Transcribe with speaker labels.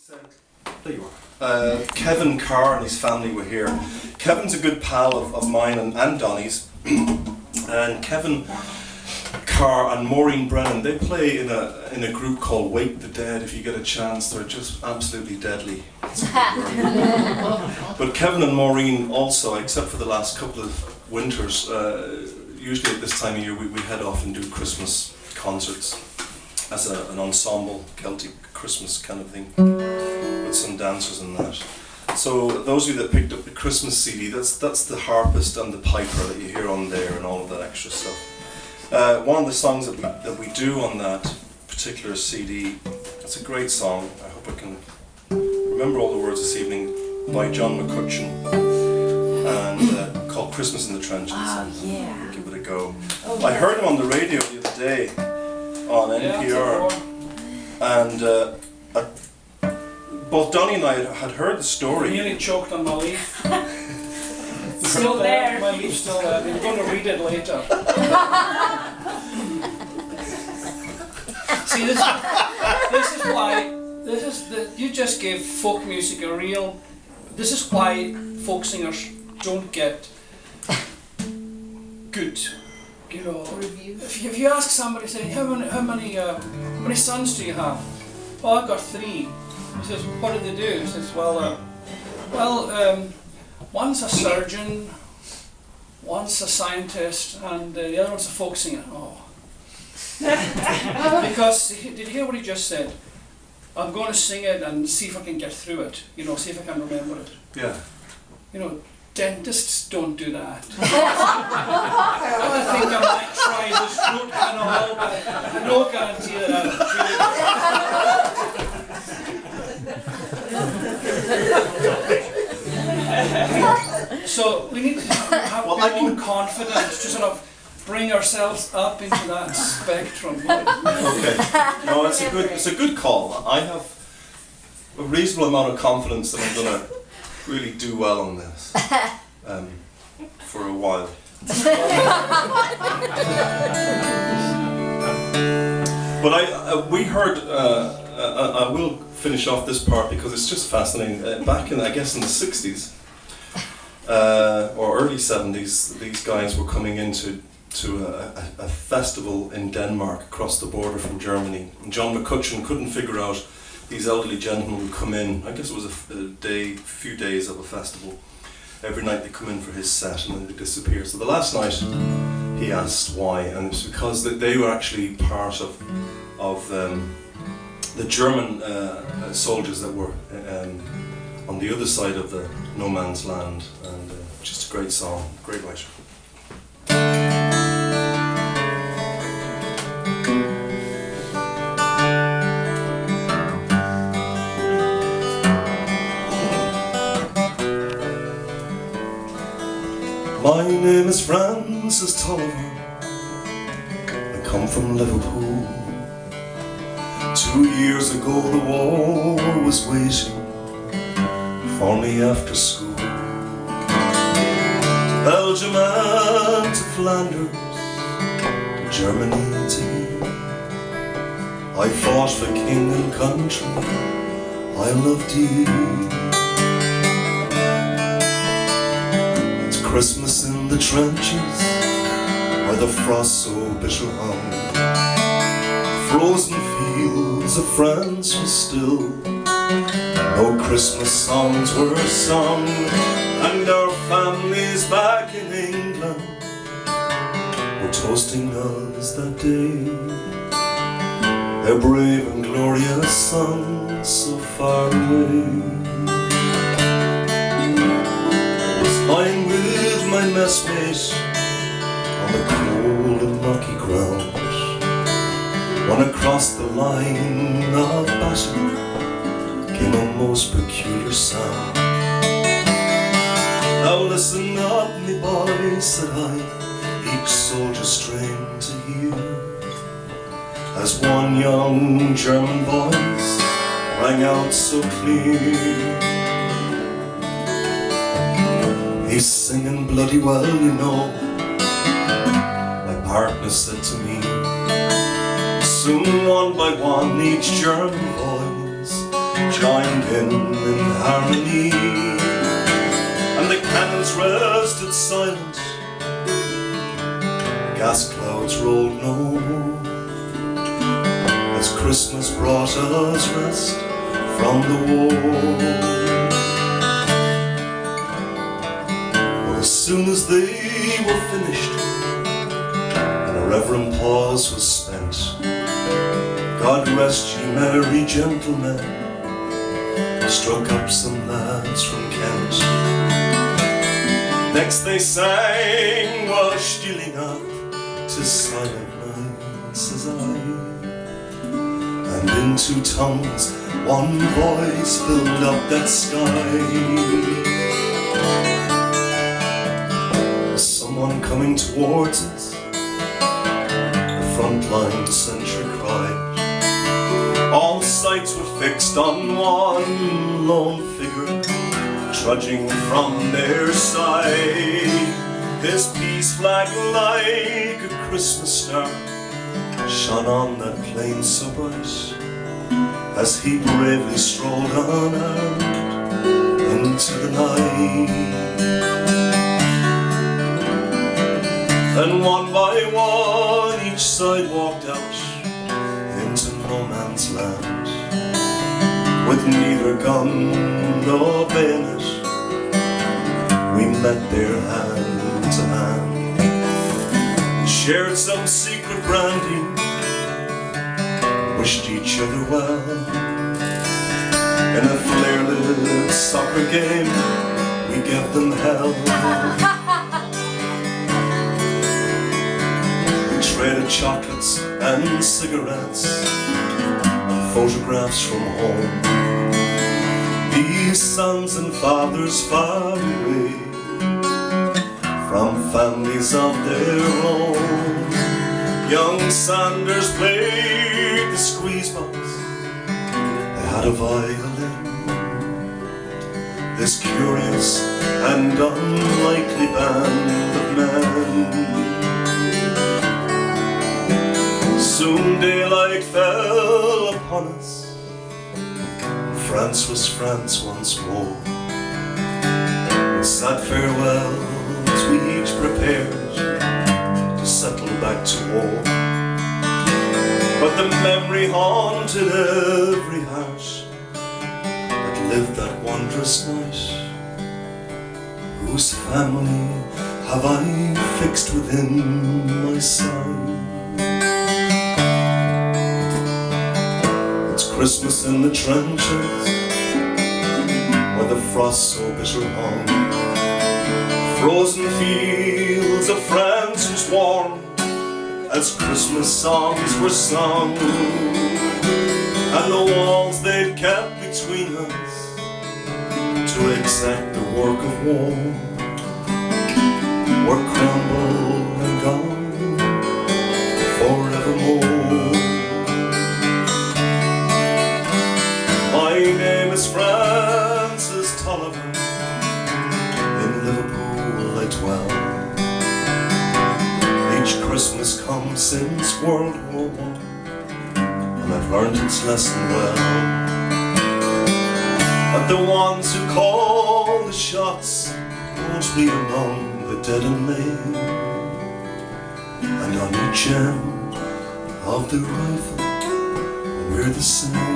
Speaker 1: There you are. Kevin Carr and his family were here. Kevin's a good pal of mine and Donnie's. And Kevin Carr and Maureen Brennan, they play in a group called Wake the Dead. If you get a chance, they're just absolutely deadly. But Kevin and Maureen also, except for the last couple of winters, usually at this time of year we head off and do Christmas concerts as an ensemble, Celtic Christmas kind of thing, with some dancers and that. So those of you that picked up the Christmas CD, that's the harpist and the piper that you hear on there and all of that extra stuff. One of the songs that we do on that particular CD, it's a great song. I hope I can remember all the words this evening, by John McCutcheon, and called Christmas in the Trenches.
Speaker 2: Oh, yeah.
Speaker 1: Give it a go. I heard him on the radio the other day on NPR, and both Donnie and I had heard the story.
Speaker 3: I nearly choked on my leaf.
Speaker 2: Still there.
Speaker 3: My leaf's still there. I'm going to read it later. See, this is why. You just gave folk music a real. This is why folk singers don't get good. You know, if you ask somebody, say, how many sons do you have? Oh, I've got 3. He says, what do they do? He says, one's a surgeon, one's a scientist, and the other one's a folk singer. Oh. Because, did you hear what he just said? I'm going to sing it and see if I can get through it. You know, see if I can remember it.
Speaker 1: Yeah.
Speaker 3: You know, dentists don't do that. I think I might try this root canal, but no guarantee that I'll do it. So we need to have more confidence to sort of bring ourselves up into that spectrum.
Speaker 1: Okay. No, it's a good call. I have a reasonable amount of confidence that I'm going to really do well on this for a while. But we heard. I will finish off this part because it's just fascinating. Back in, I guess, in the 60s or early 70s, these guys were coming into a festival in Denmark across the border from Germany. And John McCutcheon couldn't figure out these elderly gentlemen would come in. I guess it was a few days of a festival. Every night they come in for his set and then they disappear. So the last night he asked why, and it's because they were actually part of the German soldiers that were on the other side of the no man's land. And just a great song, great writer. My name is Francis Tolliver. I come from Liverpool. 2 years ago the war was waging for me after school. To Belgium and to Flanders, to Germany to you. I fought for king and country, I loved you. Christmas in the trenches, where the frost so bitter hung. Frozen fields of France were still, no Christmas songs were sung, and our families back in England were toasting us that day. Their brave and glorious sons so far away. Lying with my messmate on the cold and rocky ground, when across the line of battle came a most peculiar sound. Now listen up, me boy, said I, each soldier strained to hear, as one young German voice rang out so clear. He's singing bloody well, you know, my partner said to me. Soon one by one each German voice joined in harmony, and the cannons rested silent. Gas clouds rolled no more, as Christmas brought us rest from the war. But as soon as they were finished and a reverent pause was spent, God rest ye merry gentlemen, struck up some lads from Kent. Next they sang while stealing up, 'tis silent night, says I, and in two tongues one voice filled up that sky. Someone coming towards us, the frontline sentry cried. All sights were fixed on one lone figure, trudging from their side. His peace flag like a Christmas star shone on that plain so bright, as he bravely strolled unarmed into the night. Then one by one each side walked out into no man's land, with neither gun nor bayonet. We met there hand to hand, shared some secret brandy, wished each other well. In a flare-lit soccer game, we gave them hell. We traded chocolates and cigarettes and photographs from home. These sons and fathers far away from families of their own. Young Sanders played the squeeze box, they had a violin. This curious and unlikely band of men. Soon daylight fell upon us, France was France once more. With sad farewells we each prepared to settle back to war. But the memory haunted every heart that lived that wondrous night. Whose family have I fixed within my sight? It's Christmas in the trenches, where the frost so bitter hung. Frozen fields of France was warm as Christmas songs were sung, and the walls they'd kept between us to exact the work of war were crumbled and gone forevermore. My name is Francis Tolliver, in Liverpool I dwell. Each Christmas come since World War I, and I've learned its lesson well. But the ones who call the shots won't be among the dead and maimed, and on each end of the rifle we're the same.